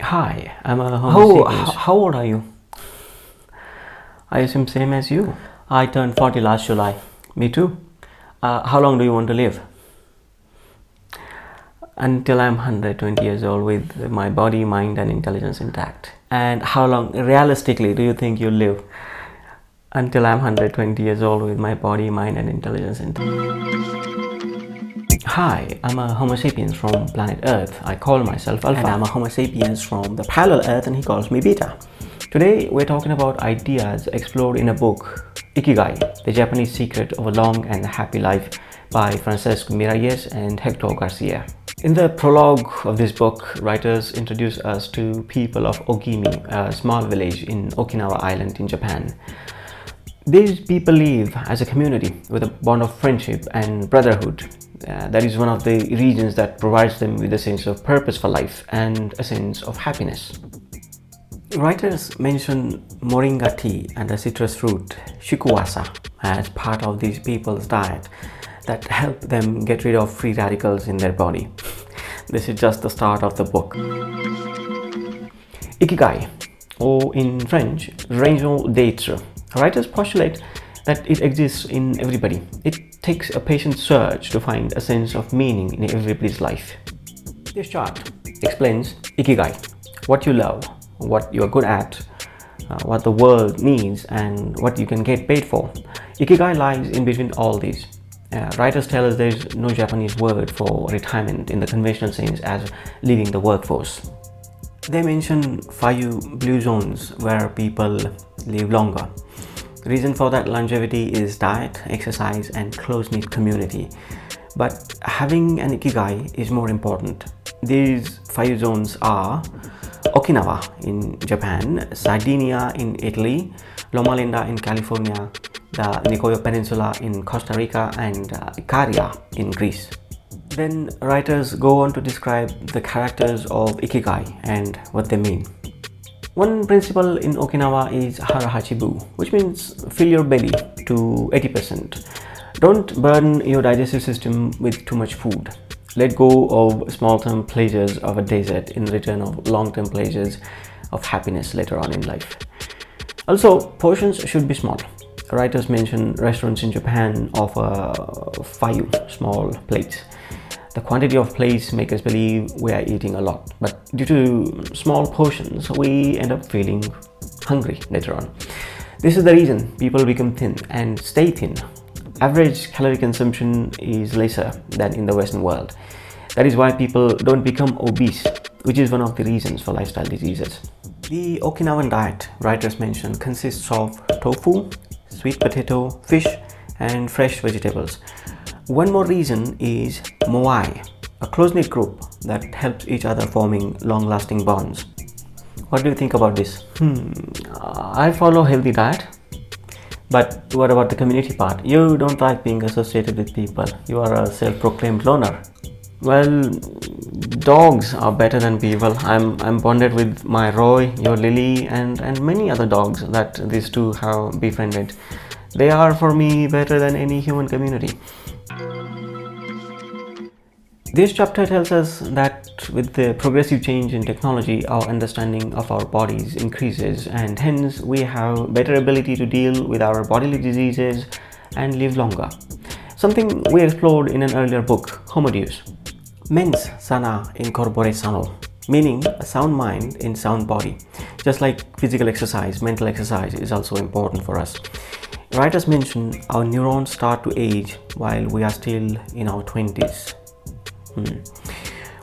Hi, I'm a Homo sapiens. How old are you? I assume same as you. I turned 40 last July. Me too. How long do you want to live? Until I'm 120 years old with my body, mind and intelligence intact. And how long realistically do you think you'll live? Until I'm 120 years old with my body, mind and intelligence intact. Hi, I'm a Homo sapiens from planet Earth. I call myself Alpha. And I'm a Homo sapiens from the parallel Earth and he calls me Beta. Today we're talking about ideas explored in a book, Ikigai, the Japanese secret of a long and happy life by Francesc Miralles and Hector Garcia. In the prologue of this book, writers introduce us to people of Ogimi, a small village in Okinawa Island in Japan. These people live as a community with a bond of friendship and brotherhood. That is one of the regions that provides them with a sense of purpose for life and a sense of happiness. Writers mention moringa tea and a citrus fruit, shikuwasa, as part of these people's diet that help them get rid of free radicals in their body. This is just the start of the book. Ikigai, or in French, raison d'être. Writers postulate that it exists in everybody. It takes a patient search to find a sense of meaning in everybody's life. This chart explains Ikigai, what you love, what you are good at, what the world needs and what you can get paid for. Ikigai lies in between all these. Writers tell us there is no Japanese word for retirement in the conventional sense as leaving the workforce. They mention 5 blue zones where people live longer. The reason for that longevity is diet, exercise and close-knit community. But having an Ikigai is more important. These 5 zones are Okinawa in Japan, Sardinia in Italy, Loma Linda in California, the Nicoya Peninsula in Costa Rica and Ikaria in Greece. Then writers go on to describe the characters of Ikigai and what they mean. One principle in Okinawa is harahachibu, which means fill your belly to 80%. Don't burden your digestive system with too much food. Let go of small-term pleasures of a desert in return of long-term pleasures of happiness later on in life. Also, portions should be small. Writers mention restaurants in Japan offer 5 small plates. The quantity of plates make us believe we are eating a lot, but due to small portions, we end up feeling hungry later on. This is the reason people become thin and stay thin. Average calorie consumption is lesser than in the Western world. That is why people don't become obese, which is one of the reasons for lifestyle diseases. The Okinawan diet, writers mention, consists of tofu, sweet potato, fish, and fresh vegetables. One more reason is moai, a close-knit group that helps each other forming long-lasting bonds. What do you think about this? I follow healthy diet. But what about the community part? You don't like being associated with people. You are a self-proclaimed loner. Well, dogs are better than people. I'm bonded with my Roy, your Lily and many other dogs that these two have befriended. They are for me better than any human community. This chapter tells us that with the progressive change in technology, our understanding of our bodies increases and hence we have better ability to deal with our bodily diseases and live longer. Something we explored in an earlier book, Homo Deus. Mens sana in corpore sano, meaning a sound mind in sound body. Just like physical exercise, mental exercise is also important for us. Writers mention our neurons start to age while we are still in our 20s.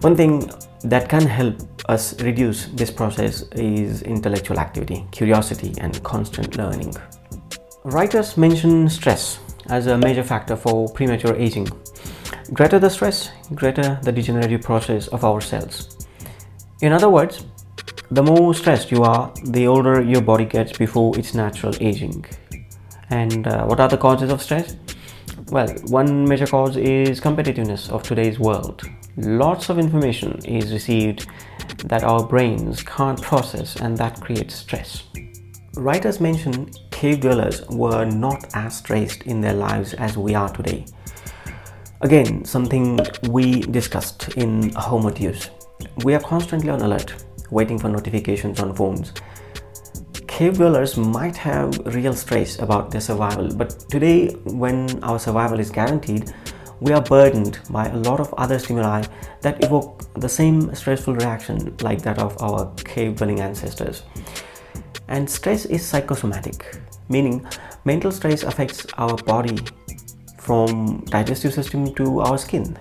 One thing that can help us reduce this process is intellectual activity, curiosity and constant learning. Writers mention stress as a major factor for premature aging. Greater the stress, greater the degenerative process of our cells. In other words, the more stressed you are, the older your body gets before its natural aging. And what are the causes of stress? Well, one major cause is competitiveness of today's world. Lots of information is received that our brains can't process and that creates stress. Writers mention cave dwellers were not as stressed in their lives as we are today. Again, something we discussed in Homo Deus. We are constantly on alert. waiting for notifications on phones. Cave dwellers might have real stress about their survival, but today, when our survival is guaranteed, we are burdened by a lot of other stimuli that evoke the same stressful reaction like that of our cave-dwelling ancestors. And stress is psychosomatic, meaning mental stress affects our body from digestive system to our skin.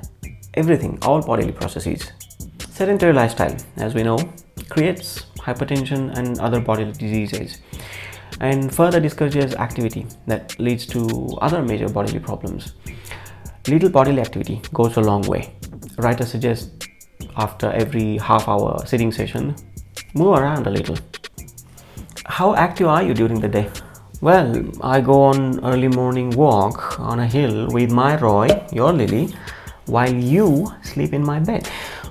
Everything, all bodily processes. Sedentary lifestyle, as we know, creates hypertension and other bodily diseases, and further discourages activity that leads to other major bodily problems. Little bodily activity goes a long way. Writers suggest after every half-hour sitting session, move around a little. How active are you during the day? Well, I go on early morning walk on a hill with my Roy, your Lily, while you sleep in my bed.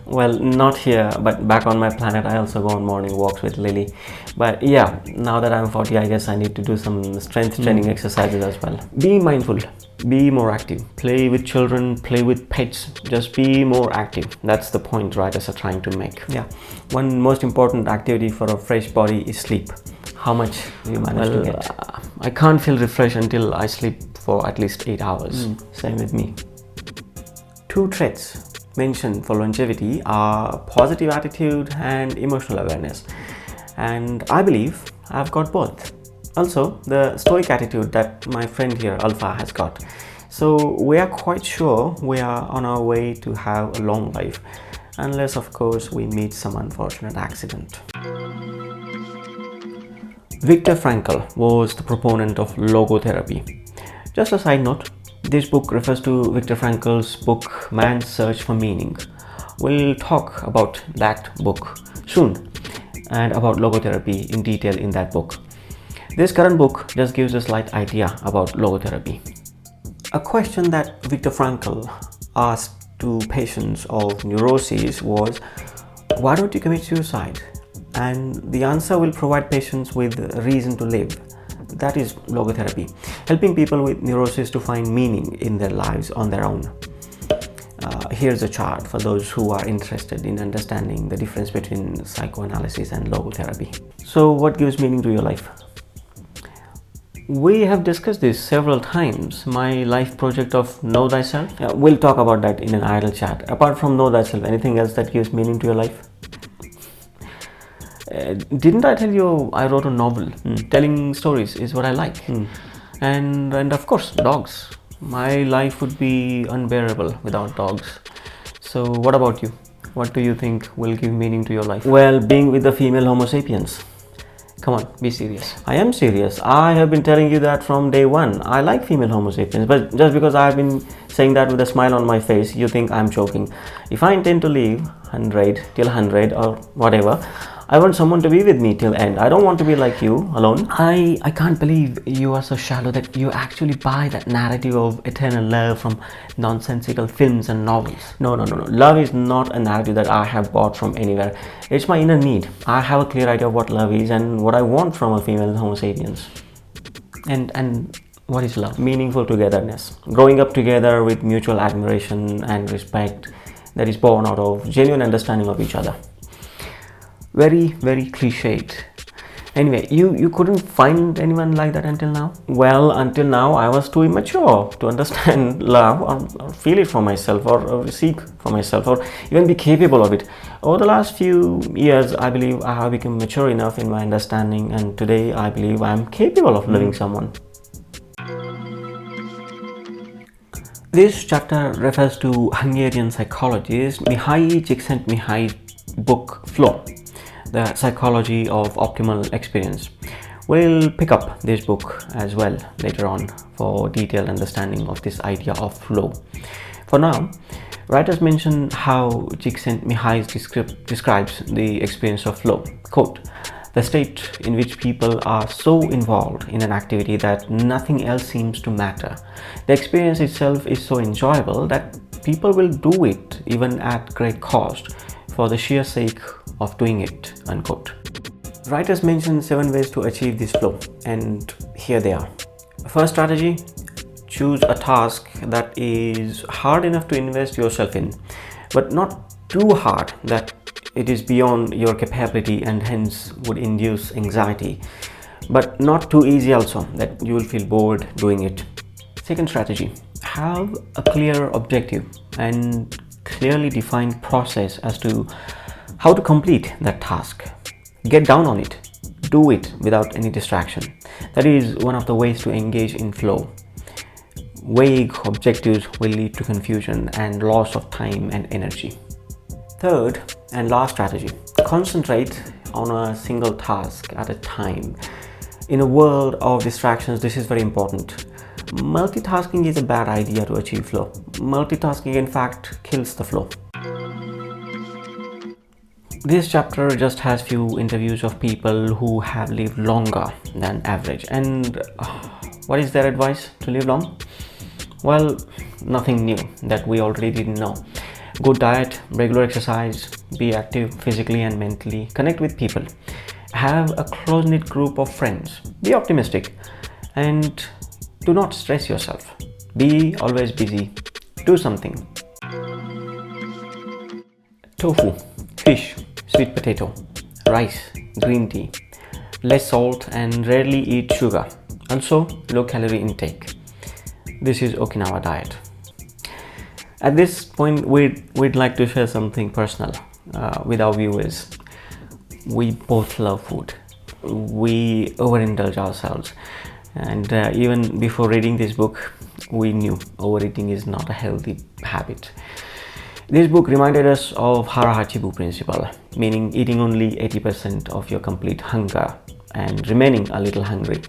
Well, not here, but back on my planet, I also go on morning walks with Lily. But yeah, now that I'm 40, I guess I need to do some strength training exercises as well. Be mindful, be more active, play with children, play with pets, just be more active. That's the point writers are trying to make. Yeah, one most important activity for a fresh body is sleep. How much do you manage to get? I can't feel refreshed until I sleep for at least 8 hours. Same with me. 2 traits mentioned for longevity are positive attitude and emotional awareness, and I believe I've got both. Also, the stoic attitude that my friend here Alpha has got. So we are quite sure we are on our way to have a long life, unless of course we meet some unfortunate accident. Viktor Frankl was the proponent of logotherapy. Just a side note, this book refers to Viktor Frankl's book Man's Search for Meaning. We'll talk about that book soon and about logotherapy in detail in that book. This current book just gives a slight idea about logotherapy. A question that Viktor Frankl asked to patients of neuroses was, why don't you commit suicide? And the answer will provide patients with a reason to live. That is logotherapy, helping people with neurosis to find meaning in their lives on their own. Here's a chart for those who are interested in understanding the difference between psychoanalysis and logotherapy. So what gives meaning to your life? We have discussed this several times, my life project of Know Thyself. We'll talk about that in an idle chat. Apart from Know Thyself, anything else that gives meaning to your life? Didn't I tell you I wrote a novel? Telling stories is what I like. And of course, dogs. My life would be unbearable without dogs. So what about you? What do you think will give meaning to your life? Well, being with the female Homo sapiens. Come on, be serious. I am serious. I have been telling you that from day one. I like female Homo sapiens, but just because I have been saying that with a smile on my face, you think I'm joking. If I intend to live 100 till 100 or whatever, I want someone to be with me till end. I don't want to be like you, alone. I can't believe you are so shallow that you actually buy that narrative of eternal love from nonsensical films and novels. No. Love is not a narrative that I have bought from anywhere. It's my inner need. I have a clear idea of what love is and what I want from a female Homo sapiens. And what is love? Meaningful togetherness. Growing up together with mutual admiration and respect that is born out of genuine understanding of each other. Very, very cliched. Anyway, you couldn't find anyone like that until now? Well, until now I was too immature to understand love or feel it for myself or seek for myself or even be capable of it. Over the last few years, I believe I have become mature enough in my understanding, and today I believe I am capable of loving someone. This chapter refers to Hungarian psychologist Mihaly Csikszentmihalyi's book Flow, the psychology of optimal experience. We'll pick up this book as well later on for detailed understanding of this idea of flow. For now, writers mention how Csikszentmihalyi describes the experience of flow. Quote, the state in which people are so involved in an activity that nothing else seems to matter. The experience itself is so enjoyable that people will do it even at great cost for the sheer sake of doing it, unquote. Writers mention 7 ways to achieve this flow, and here they are. First strategy, choose a task that is hard enough to invest yourself in, but not too hard that it is beyond your capability and hence would induce anxiety, but not too easy also that you will feel bored doing it. Second strategy, have a clear objective and clearly defined process as to how to complete that task. Get down on it. Do it without any distraction. That is one of the ways to engage in flow. Vague objectives will lead to confusion and loss of time and energy. Third and last strategy, concentrate on a single task at a time. In a world of distractions, this is very important. Multitasking is a bad idea to achieve flow. Multitasking, in fact, kills the flow. This chapter just has few interviews of people who have lived longer than average. And what is their advice to live long? Well, nothing new that we already didn't know. Good diet, regular exercise, be active physically and mentally, connect with people, have a close-knit group of friends, be optimistic, and do not stress yourself. Be always busy, do something. Tofu, fish, sweet potato, rice, green tea, less salt and rarely eat sugar. Also, low calorie intake. This is Okinawa diet. At this point, we'd like to share something personal with our viewers. We both love food. We overindulge ourselves. And even before reading this book, we knew overeating is not a healthy habit. This book reminded us of Hara-Hachibu principle, meaning eating only 80% of your complete hunger and remaining a little hungry.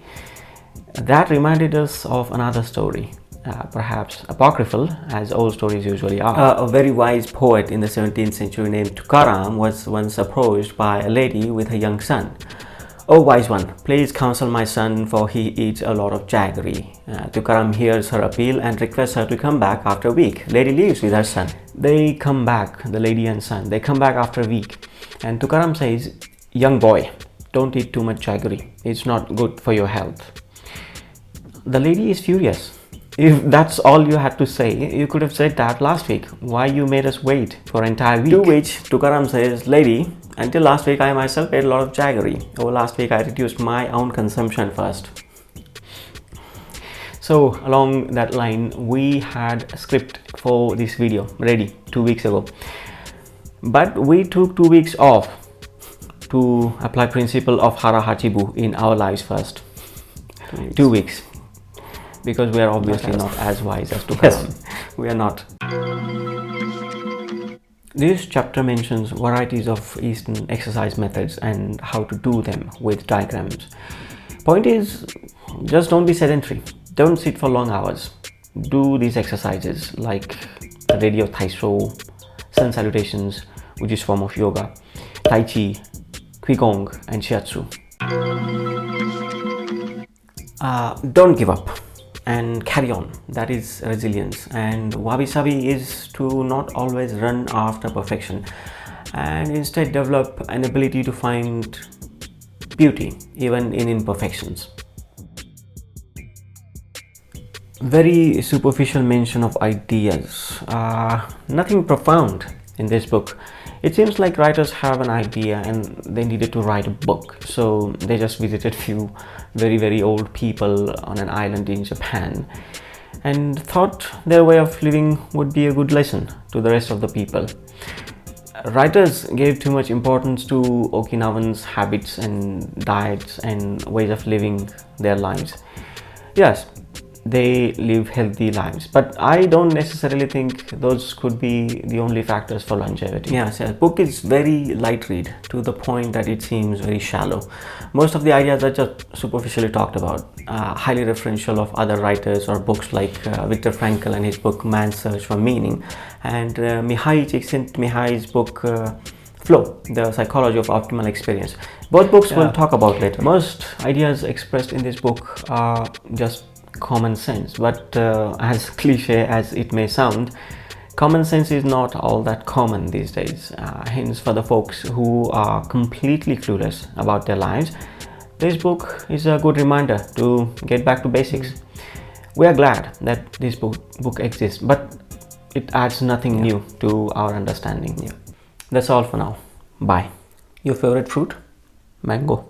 That reminded us of another story, perhaps apocryphal, as old stories usually are. A very wise poet in the 17th century named Tukaram was once approached by a lady with a young son. "Oh wise one, please counsel my son, for he eats a lot of jaggery." Tukaram hears her appeal and requests her to come back after a week. Lady leaves with her son. They come back, the lady and son. They come back after a week. And Tukaram says, "Young boy, don't eat too much jaggery. It's not good for your health." The lady is furious. If that's all you had to say, you could have said that last week. Why you made us wait for an entire week? To which Tukaram says, "Lady, until last week I myself ate a lot of jaggery. Over last week I reduced my own consumption first." So along that line, we had a script for this video ready 2 weeks ago. But we took 2 weeks off to apply principle of Hara-Hachibu in our lives first. 2 weeks. Because we are obviously not as wise as Tukaram. Yes, we are not. This chapter mentions varieties of Eastern exercise methods and how to do them with diagrams. Point is, just don't be sedentary. Don't sit for long hours. Do these exercises like the radio Taiso, sun salutations, which is form of yoga, Tai Chi, Qigong, and Shiatsu. Don't give up and carry on. That is resilience. And wabi-sabi is to not always run after perfection and instead develop an ability to find beauty even in imperfections. Very superficial mention of ideas. Nothing profound in this book. It seems like writers have an idea and they needed to write a book, so they just visited few very old people on an island in Japan and thought their way of living would be a good lesson to the rest of the people. Writers gave too much importance to Okinawans' habits and diets and ways of living their lives. Yes, they live healthy lives, but I don't necessarily think those could be the only factors for longevity. Yes, the book is very light read to the point that it seems very shallow. Most of the ideas are just superficially talked about, highly referential of other writers or books like Viktor Frankl and his book Man's Search for Meaning, and Mihaly Csikszentmihalyi's book Flow, the Psychology of Optimal Experience. Both books we'll talk about later. Most ideas expressed in this book are just common sense, but as cliche as it may sound, common sense is not all that common these days. Hence, for the folks who are completely clueless about their lives, this book is a good reminder to get back to basics. We are glad that this book exists, but it adds nothing new to our understanding. That's all for now. Bye. Your favorite fruit? Mango.